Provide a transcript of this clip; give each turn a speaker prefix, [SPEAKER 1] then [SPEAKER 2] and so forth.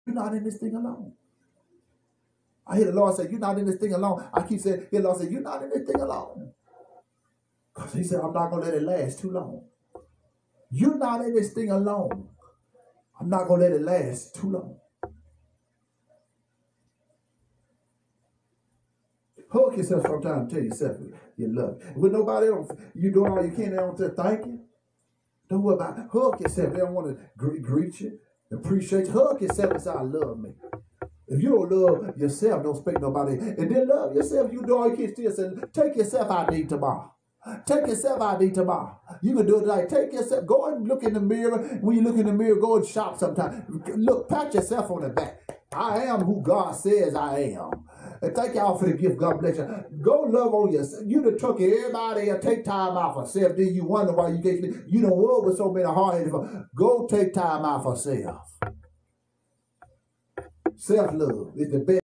[SPEAKER 1] You're not in this thing alone. I hear the Lord say, you're not in this thing alone. I keep saying, the Lord say, you're not in this thing alone. Because he said, I'm not going to let it last too long. You're not in this thing alone. I'm not going to let it last too long. Hug yourself sometimes. Tell yourself you love it. With nobody else, you doing all you can. They don't just thank you. Don't worry about it. Hug yourself. They don't want to greet you, appreciate you. Hug yourself and say, I love me. If you don't love yourself, don't expect nobody. And then love yourself. You do all you can. Still say, take yourself out to eat tomorrow. Take yourself out to eat tomorrow. You can do it like, take yourself, go and look in the mirror. When you look in the mirror, go and shop sometime. Look, pat yourself on the back. I am who God says I am. And thank y'all for the gift. God bless you. Go love on yourself. You done took everybody and take time out for self. Then you wonder why you can't. You done work with so many hard-headed. Go take time out for self. Self-love is the best.